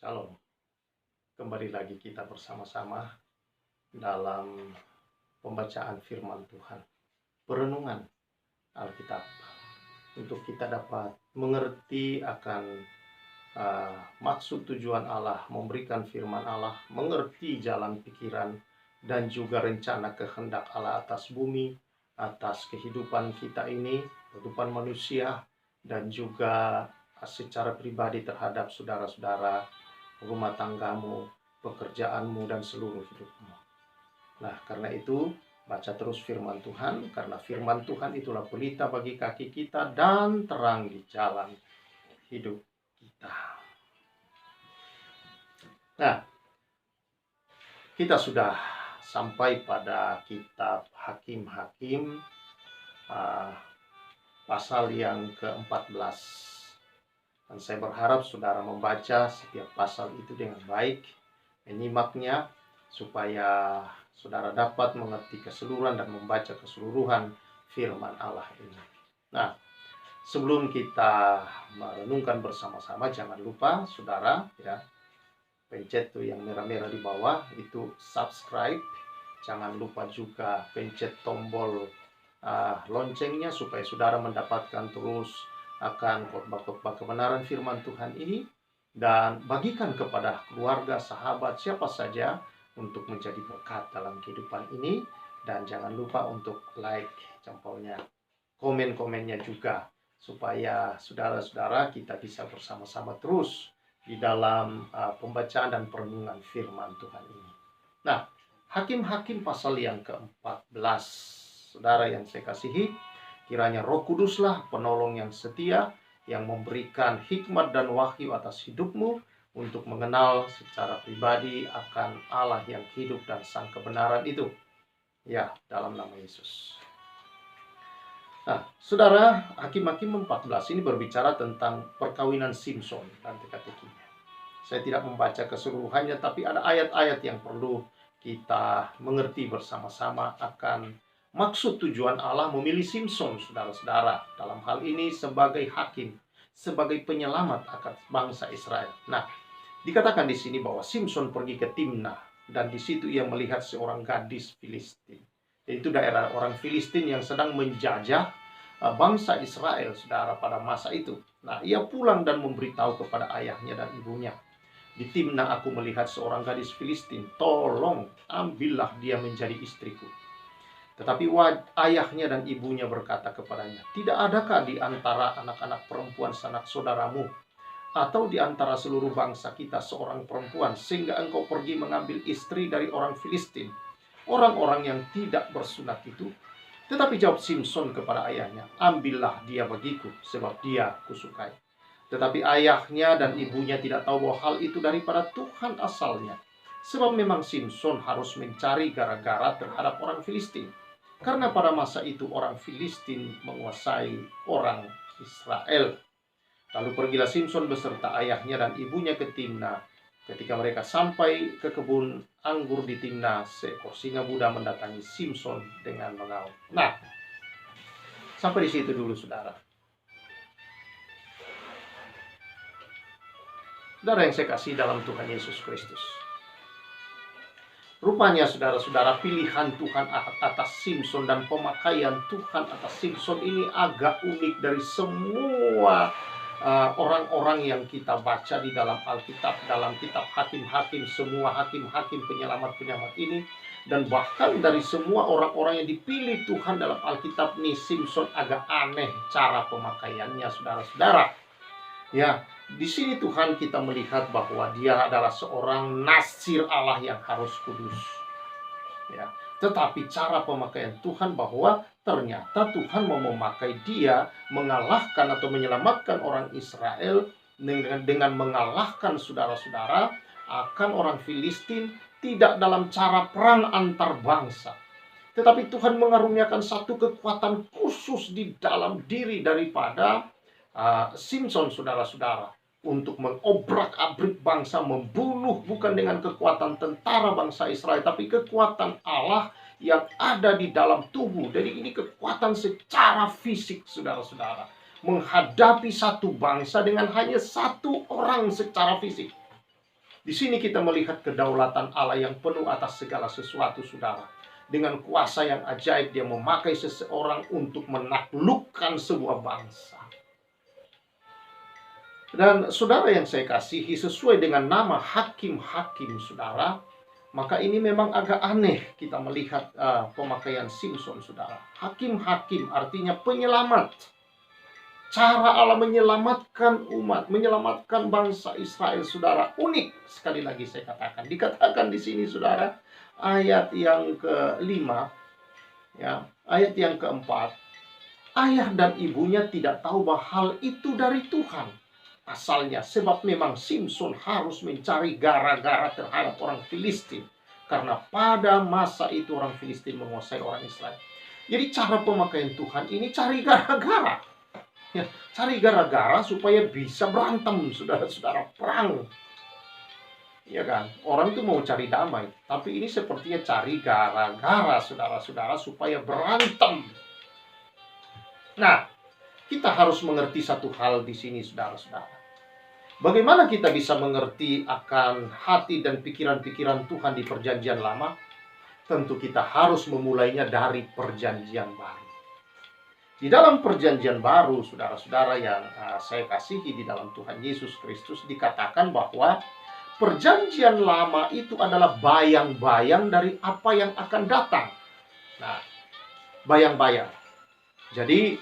Shalom, kembali lagi kita bersama-sama dalam pembacaan firman Tuhan, perenungan Alkitab, untuk kita dapat mengerti akan maksud tujuan Allah memberikan firman Allah, mengerti jalan pikiran dan juga rencana kehendak Allah atas bumi, atas kehidupan kita ini, kehidupan manusia, dan juga secara pribadi terhadap saudara-saudara, rumah tanggamu, pekerjaanmu, dan seluruh hidupmu. Nah, karena itu, baca terus firman Tuhan, karena firman Tuhan itulah pelita bagi kaki kita dan terang di jalan hidup kita. Nah, kita sudah sampai pada kitab Hakim-Hakim, pasal yang ke-14. Dan saya berharap saudara membaca setiap pasal itu dengan baik, menyimaknya, supaya saudara dapat mengerti keseluruhan dan membaca keseluruhan firman Allah ini. Nah, sebelum kita merenungkan bersama-sama, jangan lupa saudara ya, pencet tuh yang merah-merah di bawah itu subscribe. Jangan lupa juga pencet tombol loncengnya supaya saudara mendapatkan terus akan khotbah-khotbah kebenaran firman Tuhan ini, dan bagikan kepada keluarga, sahabat, siapa saja untuk menjadi berkat dalam kehidupan ini. Dan jangan lupa untuk like jempolnya, komen-komennya juga, supaya saudara-saudara kita bisa bersama-sama terus di dalam pembacaan dan perenungan firman Tuhan ini. Nah, Hakim-Hakim pasal yang ke-14, saudara yang saya kasihi, kiranya Roh Kuduslah penolong yang setia, yang memberikan hikmat dan wahyu atas hidupmu untuk mengenal secara pribadi akan Allah yang hidup dan sang kebenaran itu. Ya, dalam nama Yesus. Nah, saudara, Hakim-Hakim 14 ini berbicara tentang perkawinan Simson dan teka-tekinya. Saya tidak membaca keseluruhannya, tapi ada ayat-ayat yang perlu kita mengerti bersama-sama akan maksud tujuan Allah memilih Simson, saudara-saudara, dalam hal ini sebagai hakim, sebagai penyelamat akan bangsa Israel. Nah, dikatakan di sini bahwa Simson pergi ke Timnah, dan di situ ia melihat seorang gadis Filistin. Yaitu daerah orang Filistin yang sedang menjajah bangsa Israel, saudara, pada masa itu. Nah, ia pulang dan memberitahu kepada ayahnya dan ibunya, di Timnah aku melihat seorang gadis Filistin, tolong ambillah dia menjadi istriku. Tetapi ayahnya dan ibunya berkata kepadanya, tidak adakah di antara anak-anak perempuan sanak saudaramu atau di antara seluruh bangsa kita seorang perempuan sehingga engkau pergi mengambil istri dari orang Filistin, orang-orang yang tidak bersunat itu? Tetapi jawab Simson kepada ayahnya, ambillah dia bagiku, sebab dia kusukai. Tetapi ayahnya dan ibunya tidak tahu bahwa hal itu daripada Tuhan asalnya, sebab memang Simson harus mencari gara-gara terhadap orang Filistin, karena pada masa itu orang Filistin menguasai orang Israel. Lalu pergilah Simson beserta ayahnya dan ibunya ke Timnah. Ketika mereka sampai ke kebun anggur di Timnah, seekor singa muda mendatangi Simson dengan mengaum. Nah, sampai di situ dulu, saudara. Saudara yang saya kasih dalam Tuhan Yesus Kristus, rupanya saudara-saudara, pilihan Tuhan atas Simson dan pemakaian Tuhan atas Simson ini agak unik dari semua orang-orang yang kita baca di dalam Alkitab, dalam kitab Hakim-Hakim, semua hakim-hakim penyelamat-penyelamat ini, dan bahkan dari semua orang-orang yang dipilih Tuhan dalam Alkitab nih, Simson agak aneh cara pemakaiannya, saudara-saudara. Ya, di sini Tuhan kita melihat bahwa dia adalah seorang nasir Allah yang harus kudus. Ya, tetapi cara pemakaian Tuhan bahwa ternyata Tuhan mau memakai dia mengalahkan atau menyelamatkan orang Israel dengan mengalahkan saudara-saudara akan orang Filistin, tidak dalam cara perang antar bangsa. Tetapi Tuhan mengaruniakan satu kekuatan khusus di dalam diri daripada Simson, saudara-saudara, untuk mengobrak-abrik bangsa, membunuh bukan dengan kekuatan tentara bangsa Israel, tapi kekuatan Allah yang ada di dalam tubuh. Jadi ini kekuatan secara fisik, saudara-saudara, menghadapi satu bangsa dengan hanya satu orang secara fisik. Di sini kita melihat kedaulatan Allah yang penuh atas segala sesuatu, saudara. Dengan kuasa yang ajaib, dia memakai seseorang untuk menaklukkan sebuah bangsa. Dan saudara yang saya kasihi, sesuai dengan nama hakim-hakim, saudara, maka ini memang agak aneh kita melihat pemakaian Simson, saudara. Hakim-hakim artinya penyelamat. Cara Allah menyelamatkan umat, menyelamatkan bangsa Israel, saudara, unik. Sekali lagi saya katakan. Dikatakan di sini, saudara, ayat yang kelima, ya, ayat yang keempat, ayah dan ibunya tidak tahu bahwa hal itu dari Tuhan. Asalnya, sebab memang Simson harus mencari gara-gara terhadap orang Filistin. Karena pada masa itu orang Filistin menguasai orang Israel. Jadi cara pemakaian Tuhan ini cari gara-gara. Ya, cari gara-gara supaya bisa berantem, saudara-saudara, perang. Ya kan? Orang itu mau cari damai, tapi ini sepertinya cari gara-gara, saudara-saudara, supaya berantem. Nah, kita harus mengerti satu hal di sini, saudara-saudara. Bagaimana kita bisa mengerti akan hati dan pikiran-pikiran Tuhan di Perjanjian Lama? Tentu kita harus memulainya dari Perjanjian Baru. Di dalam Perjanjian Baru, saudara-saudara yang saya kasihi di dalam Tuhan Yesus Kristus, dikatakan bahwa Perjanjian Lama itu adalah bayang-bayang dari apa yang akan datang. Nah, bayang-bayang. Jadi,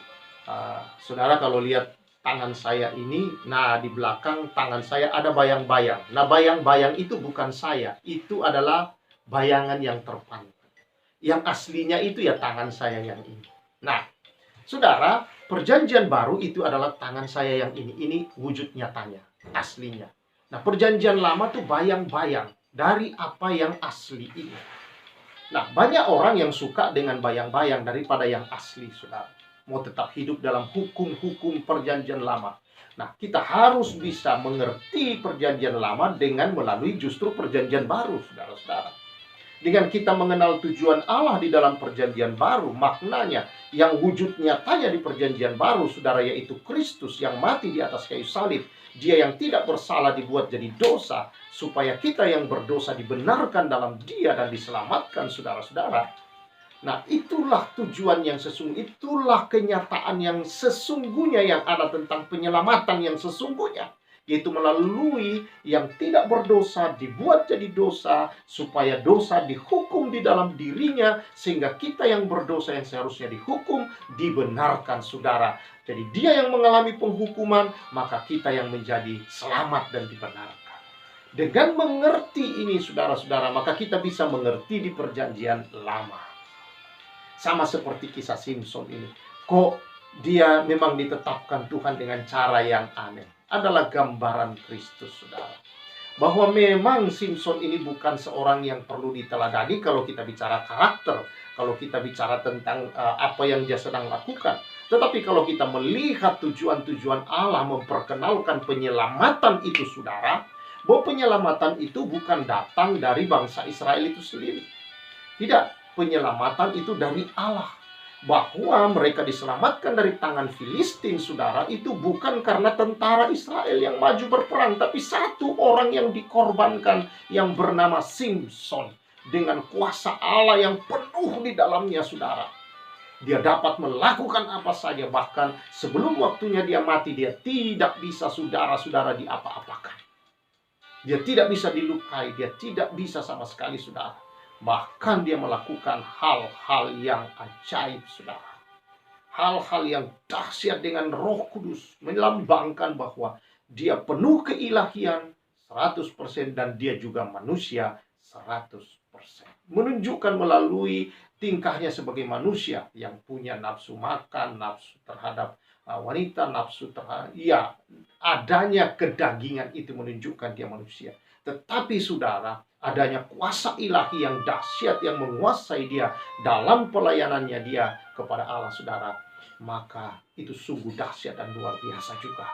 saudara kalau lihat tangan saya ini, nah di belakang tangan saya ada bayang-bayang. Nah, bayang-bayang itu bukan saya, itu adalah bayangan yang terpantau. Yang aslinya itu ya tangan saya yang ini. Nah, saudara, Perjanjian Baru itu adalah tangan saya yang ini. Ini wujud nyatanya, aslinya. Nah, Perjanjian Lama tuh bayang-bayang dari apa yang asli ini. Nah, banyak orang yang suka dengan bayang-bayang daripada yang asli, saudara. Mau tetap hidup dalam hukum-hukum Perjanjian Lama. Nah, kita harus bisa mengerti Perjanjian Lama dengan melalui justru Perjanjian Baru, saudara-saudara. Dengan kita mengenal tujuan Allah di dalam Perjanjian Baru, maknanya yang wujud nyatanya di Perjanjian Baru, saudara, yaitu Kristus yang mati di atas kayu salib. Dia yang tidak bersalah dibuat jadi dosa, supaya kita yang berdosa dibenarkan dalam Dia dan diselamatkan, saudara-saudara. Nah, itulah tujuan yang sesungguhnya, itulah kenyataan yang sesungguhnya yang ada tentang penyelamatan yang sesungguhnya. Yaitu melalui yang tidak berdosa dibuat jadi dosa, supaya dosa dihukum di dalam dirinya, sehingga kita yang berdosa yang seharusnya dihukum dibenarkan, saudara. Jadi dia yang mengalami penghukuman, maka kita yang menjadi selamat dan dibenarkan. Dengan mengerti ini, saudara-saudara, maka kita bisa mengerti di Perjanjian Lama. Sama seperti kisah Simson ini. Kok dia memang ditetapkan Tuhan dengan cara yang aneh? Adalah gambaran Kristus, saudara. Bahwa memang Simson ini bukan seorang yang perlu diteladani kalau kita bicara karakter, kalau kita bicara tentang apa yang dia sedang lakukan. Tetapi kalau kita melihat tujuan-tujuan Allah memperkenalkan penyelamatan itu, saudara, bahwa penyelamatan itu bukan datang dari bangsa Israel itu sendiri. Tidak, penyelamatan itu dari Allah. Bahwa mereka diselamatkan dari tangan Filistin, saudara, itu bukan karena tentara Israel yang maju berperang, tapi satu orang yang dikorbankan yang bernama Simson. Dengan kuasa Allah yang penuh di dalamnya, saudara. Dia dapat melakukan apa saja, bahkan sebelum waktunya dia mati, dia tidak bisa, saudara-saudara, diapa-apakan. Dia tidak bisa dilukai, dia tidak bisa sama sekali, saudara. Bahkan dia melakukan hal-hal yang ajaib, saudara. Hal-hal yang dahsyat dengan Roh Kudus. Melambangkan bahwa dia penuh keilahian 100% dan dia juga manusia 100%. Menunjukkan melalui tingkahnya sebagai manusia yang punya nafsu makan, nafsu terhadap wanita, nafsu terhadap... Ya, adanya kedagingan itu menunjukkan dia manusia. Tetapi, saudara, adanya kuasa ilahi yang dahsyat yang menguasai dia dalam pelayanannya dia kepada Allah, saudara, maka itu sungguh dahsyat dan luar biasa juga.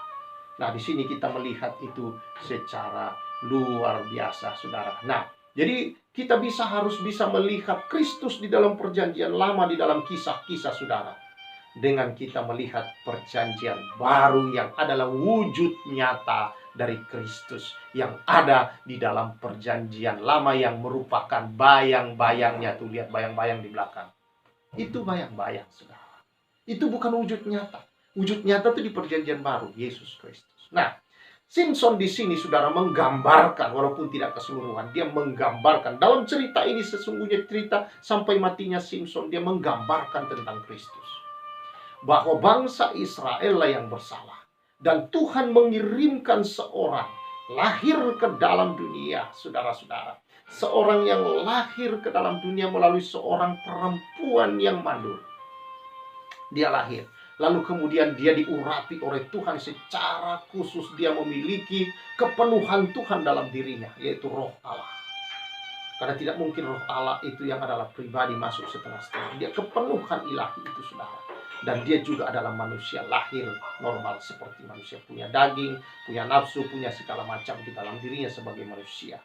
Nah, di sini kita melihat itu secara luar biasa, saudara. Nah, jadi kita harus bisa melihat Kristus di dalam Perjanjian Lama, di dalam kisah-kisah, saudara, dengan kita melihat Perjanjian Baru yang adalah wujud nyata dari Kristus yang ada di dalam perjanjian lama yang merupakan bayang-bayangnya. Tuh lihat bayang-bayang di belakang. Itu bayang-bayang, saudara. Itu bukan wujud nyata. Wujud nyata itu di perjanjian baru, Yesus Kristus. Nah, Simson di sini, saudara, menggambarkan, walaupun tidak keseluruhan, dia menggambarkan. Dalam cerita ini sesungguhnya cerita sampai matinya Simson, dia menggambarkan tentang Kristus. Bahwa bangsa Israel lah yang bersalah. Dan Tuhan mengirimkan seorang lahir ke dalam dunia, saudara-saudara. Seorang yang lahir ke dalam dunia melalui seorang perempuan yang mandul. Dia lahir. Lalu kemudian dia diurapi oleh Tuhan secara khusus. Dia memiliki kepenuhan Tuhan dalam dirinya, yaitu Roh Allah. Karena tidak mungkin Roh Allah itu yang adalah pribadi masuk setengah-setengah. Dia kepenuhan ilahi itu, saudara. Dan dia juga adalah manusia lahir normal seperti manusia. Punya daging, punya nafsu, punya segala macam di dalam dirinya sebagai manusia.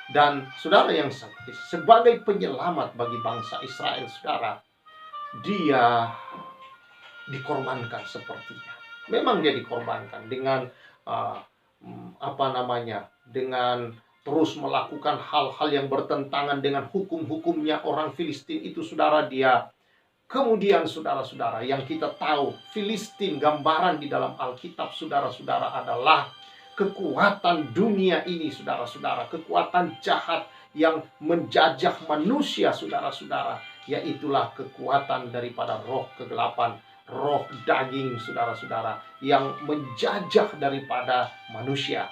Dan saudara yang sakit, sebagai penyelamat bagi bangsa Israel, saudara, dia dikorbankan sepertinya. Memang dia dikorbankan dengan dengan terus melakukan hal-hal yang bertentangan dengan hukum-hukumnya orang Filistin itu, saudara. Dia kemudian, saudara-saudara, yang kita tahu Filistin, gambaran di dalam Alkitab, saudara-saudara, adalah kekuatan dunia ini, saudara-saudara, kekuatan jahat yang menjajah manusia, saudara-saudara. Yaitulah kekuatan daripada roh kegelapan, roh daging, saudara-saudara, yang menjajah daripada manusia,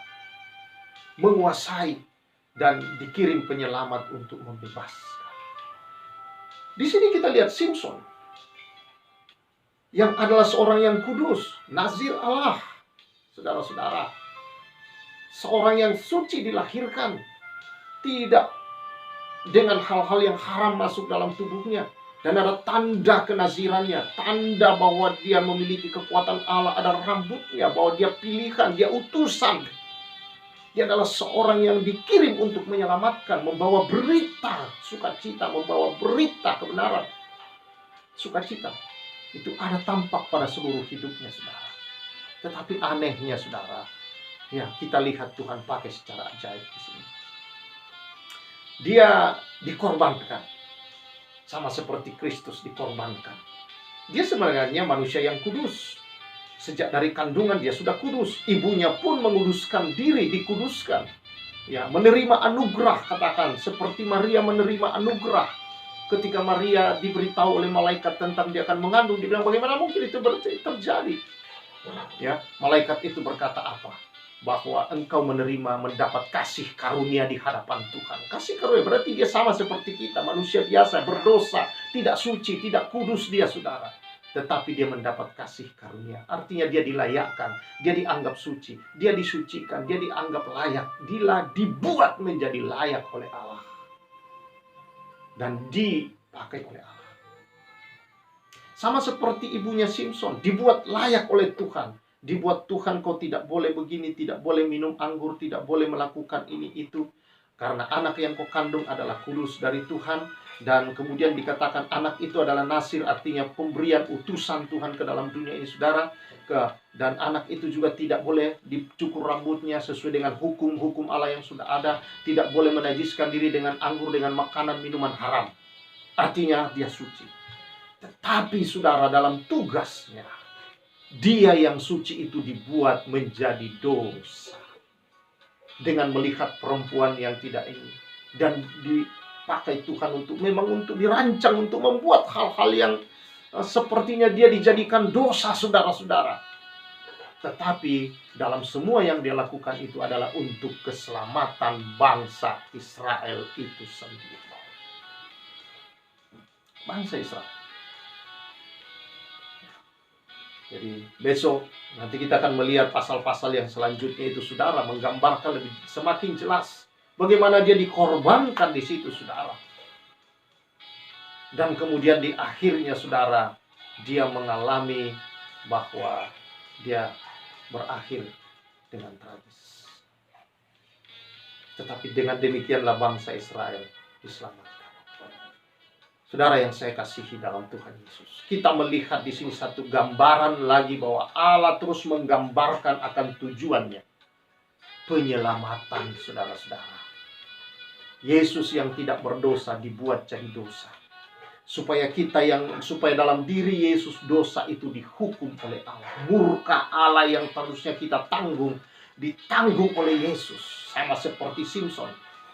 menguasai, dan dikirim penyelamat untuk membebaskan. Di sini kita lihat Simson, yang adalah seorang yang kudus, nazir Allah, saudara-saudara. Seorang yang suci dilahirkan, tidak dengan hal-hal yang haram masuk dalam tubuhnya. Dan ada tanda kenazirannya, tanda bahwa dia memiliki kekuatan Allah, ada rambutnya, bahwa dia pilihan, dia utusan. Dia adalah seorang yang dikirim untuk menyelamatkan, membawa berita sukacita, membawa berita kebenaran. Sukacita itu ada tampak pada seluruh hidupnya, saudara. Tetapi anehnya, saudara, ya, kita lihat Tuhan pakai secara ajaib di sini. Dia dikorbankan. Sama seperti Kristus dikorbankan. Dia sebenarnya manusia yang kudus. Sejak dari kandungan dia sudah kudus. Ibunya pun menguduskan diri, dikuduskan. Ya, menerima anugerah, katakan. Seperti Maria menerima anugerah. Ketika Maria diberitahu oleh malaikat tentang dia akan mengandung, dia bilang, bagaimana mungkin itu terjadi? Ya, malaikat itu berkata apa? Bahwa engkau mendapat kasih karunia di hadapan Tuhan. Kasih karunia berarti dia sama seperti kita, manusia biasa, berdosa, tidak suci, tidak kudus dia, saudara. Tetapi dia mendapat kasih karunia. Artinya dia dilayakkan, dia dianggap suci, dia disucikan, dia dianggap layak, dia dibuat menjadi layak oleh Allah. Dan dipakai oleh Allah. Sama seperti ibunya Simson, dibuat layak oleh Tuhan. Dibuat Tuhan, kau tidak boleh begini, tidak boleh minum anggur, tidak boleh melakukan ini itu. Karena anak yang kau kandung adalah kudus dari Tuhan. Dan kemudian dikatakan anak itu adalah nasir, artinya pemberian utusan Tuhan ke dalam dunia ini, saudara. Dan anak itu juga tidak boleh dicukur rambutnya sesuai dengan hukum-hukum Allah yang sudah ada. Tidak boleh menajiskan diri dengan anggur, dengan makanan, minuman haram. Artinya dia suci. Tetapi saudara, dalam tugasnya, dia yang suci itu dibuat menjadi dosa dengan melihat perempuan yang tidak ini, dan dipakai Tuhan untuk dirancang untuk membuat hal-hal yang sepertinya dia dijadikan dosa, saudara-saudara. Tetapi dalam semua yang dia lakukan itu adalah untuk keselamatan bangsa Israel itu sendiri. Bangsa Israel. Jadi besok nanti kita akan melihat pasal-pasal yang selanjutnya itu, saudara, menggambarkan lebih semakin jelas bagaimana dia dikorbankan di situ, saudara. Dan kemudian di akhirnya, saudara, dia mengalami bahwa dia berakhir dengan tragis. Tetapi dengan demikianlah bangsa Israel diselamatkan. Saudara yang saya kasihi dalam Tuhan Yesus, kita melihat di sini satu gambaran lagi bahwa Allah terus menggambarkan akan tujuannya. penyelamatan, saudara-saudara. Yesus yang tidak berdosa dibuat jadi dosa. Supaya dalam diri Yesus dosa itu dihukum oleh Allah. Murka Allah yang harusnya kita tanggung, ditanggung oleh Yesus. Sama seperti Simpson.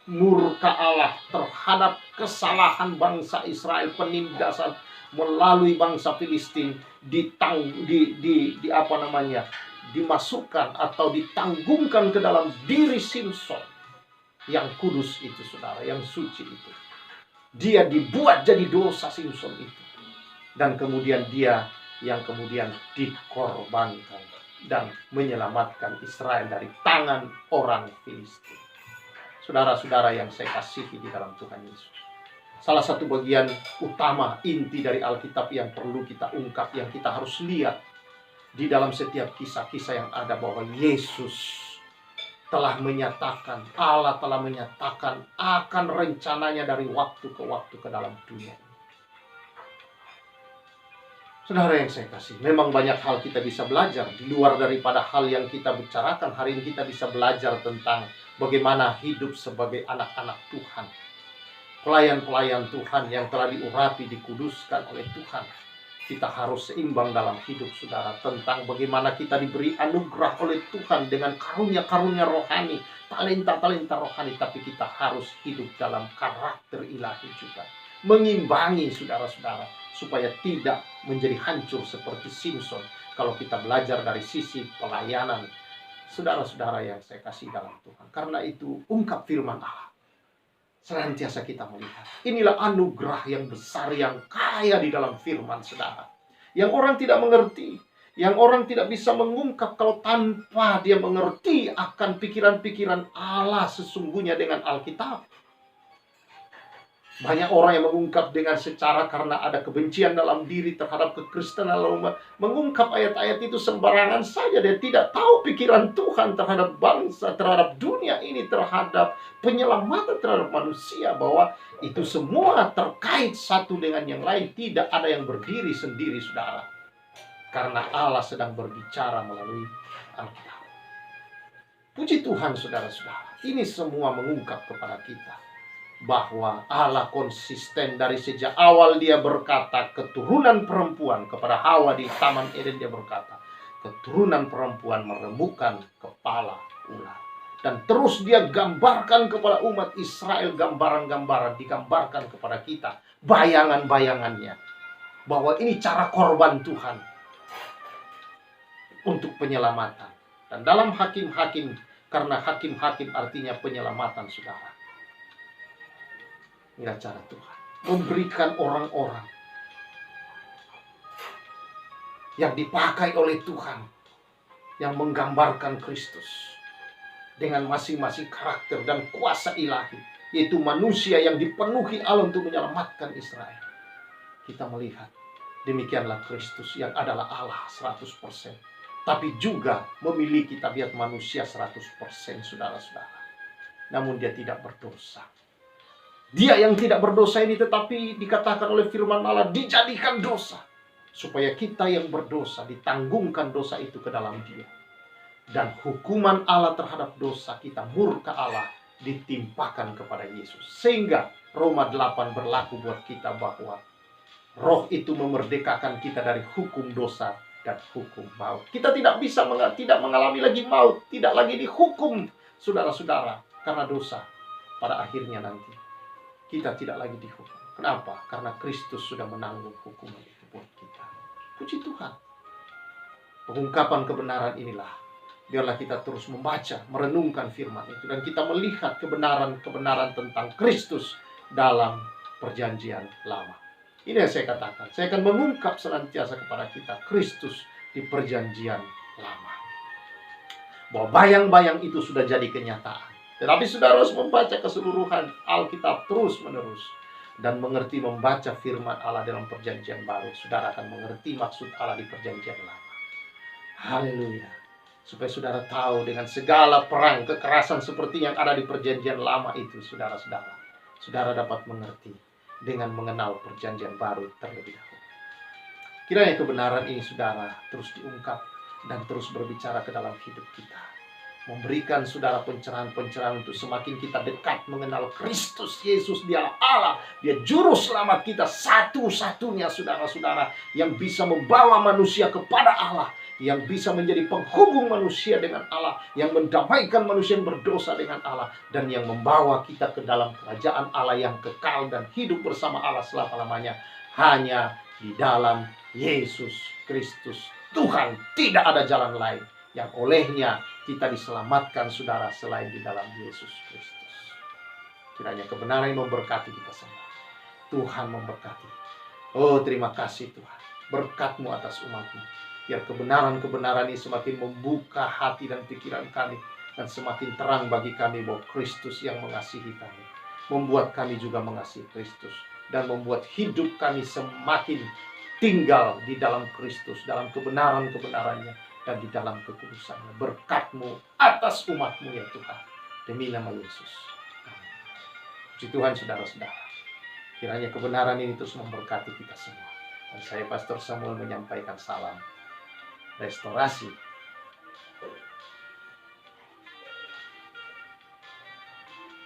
Murka Allah terhadap kesalahan bangsa Israel, penindasan melalui bangsa Filistin dimasukkan atau ditanggungkan ke dalam diri Simpson yang kudus itu, saudara, yang suci itu. Dia dibuat jadi dosa, Simpson itu, dan kemudian dia yang kemudian dikorbankan dan menyelamatkan Israel dari tangan orang Filistin. Saudara-saudara yang saya kasihi di dalam Tuhan Yesus, salah satu bagian utama inti dari Alkitab yang perlu kita ungkap, yang kita harus lihat di dalam setiap kisah-kisah yang ada, bahwa Yesus telah menyatakan, Allah telah menyatakan akan rencananya dari waktu ke waktu ke dalam dunia. Saudara yang saya kasih, memang banyak hal kita bisa belajar di luar daripada hal yang kita bicarakan. Hari ini kita bisa belajar tentang bagaimana hidup sebagai anak-anak Tuhan, pelayan-pelayan Tuhan yang telah diurapi, dikuduskan oleh Tuhan. Kita harus seimbang dalam hidup, saudara, tentang bagaimana kita diberi anugerah oleh Tuhan dengan karunia-karunia rohani, talenta-talenta rohani, tapi kita harus hidup dalam karakter ilahi juga. Mengimbangi, saudara-saudara, supaya tidak menjadi hancur seperti Simpson kalau kita belajar dari sisi pelayanan. Saudara-saudara yang saya kasih dalam Tuhan, karena itu ungkap firman Allah. Senantiasa kita melihat, inilah anugerah yang besar, yang kaya di dalam firman, saudara. Yang orang tidak mengerti, yang orang tidak bisa mengungkap kalau tanpa dia mengerti akan pikiran-pikiran Allah sesungguhnya dengan Alkitab. Banyak orang yang mengungkap dengan secara karena ada kebencian dalam diri terhadap kekristenan, lalu mengungkap ayat-ayat itu sembarangan saja. Dia tidak tahu pikiran Tuhan terhadap bangsa, terhadap dunia ini, terhadap penyelamatan terhadap manusia, bahwa itu semua terkait satu dengan yang lain. Tidak ada yang berdiri sendiri, saudara, karena Allah sedang berbicara melalui Alkitab. Puji Tuhan, saudara-saudara, ini semua mengungkap kepada kita bahwa Allah konsisten dari sejak awal. Dia berkata keturunan perempuan kepada Hawa di Taman Eden. Dia berkata keturunan perempuan meremukkan kepala ular. Dan terus dia gambarkan kepada umat Israel gambaran-gambaran, digambarkan kepada kita bayangan-bayangannya, bahwa ini cara korban Tuhan untuk penyelamatan. Dan dalam Hakim-Hakim, karena Hakim-Hakim artinya penyelamatan, saudara, inilah cara Tuhan memberikan orang-orang yang dipakai oleh Tuhan, yang menggambarkan Kristus dengan masing-masing karakter dan kuasa ilahi, yaitu manusia yang dipenuhi Allah untuk menyelamatkan Israel. Kita melihat demikianlah Kristus yang adalah Allah 100%, tapi juga memiliki tabiat manusia 100%, saudara-saudara. Namun dia tidak berdosa. Dia yang tidak berdosa ini tetapi dikatakan oleh firman Allah dijadikan dosa, supaya kita yang berdosa ditanggungkan dosa itu ke dalam dia. Dan hukuman Allah terhadap dosa kita, murka Allah, ditimpakan kepada Yesus. Sehingga Roma 8 berlaku buat kita bahwa Roh itu memerdekakan kita dari hukum dosa dan hukum maut. Kita tidak bisa tidak mengalami lagi maut, tidak lagi dihukum, saudara-saudara, karena dosa. Pada akhirnya nanti kita tidak lagi dihukum. Kenapa? Karena Kristus sudah menanggung hukuman itu buat kita. Puji Tuhan. Pengungkapan kebenaran inilah, biarlah kita terus membaca, merenungkan firman itu, dan kita melihat kebenaran-kebenaran tentang Kristus dalam perjanjian lama. Ini yang saya katakan. Saya akan mengungkap senantiasa kepada kita Kristus di perjanjian lama, bahwa bayang-bayang itu sudah jadi kenyataan. Tetapi saudara harus membaca keseluruhan Alkitab terus-menerus dan mengerti membaca firman Allah dalam perjanjian baru. Saudara akan mengerti maksud Allah di perjanjian lama. Haleluya. Supaya saudara tahu dengan segala perang kekerasan seperti yang ada di perjanjian lama itu, saudara-saudara, saudara dapat mengerti dengan mengenal perjanjian baru terlebih dahulu. Kiranya kebenaran ini, saudara, terus diungkap dan terus berbicara ke dalam hidup kita. memberikan saudara pencerahan-pencerahan untuk semakin kita dekat mengenal Kristus Yesus. Dialah Allah, Dia juru selamat kita satu-satunya saudara-saudara, yang bisa membawa manusia kepada Allah, yang bisa menjadi penghubung manusia dengan Allah, yang mendamaikan manusia yang berdosa dengan Allah, dan yang membawa kita ke dalam kerajaan Allah yang kekal dan hidup bersama Allah selama-lamanya. Hanya di dalam Yesus Kristus Tuhan, tidak ada jalan lain yang olehnya kita diselamatkan saudara selain di dalam Yesus Kristus. Kiranya kebenaran yang memberkati kita semua. Tuhan memberkati. Oh, terima kasih Tuhan, berkat-Mu atas umat-Mu. Biar kebenaran-kebenaran ini semakin membuka hati dan pikiran kami, dan semakin terang bagi kami bahwa Kristus yang mengasihi kami, membuat kami juga mengasihi Kristus, dan membuat hidup kami semakin tinggal di dalam Kristus, dalam kebenaran-kebenarannya, dan di dalam kekudusannya. Berkat-Mu atas umat-Mu ya Tuhan, demi nama Yesus. Amin. Puji Tuhan saudara-saudara, kiranya kebenaran ini terus memberkati kita semua. Dan saya Pastor Samuel menyampaikan salam restorasi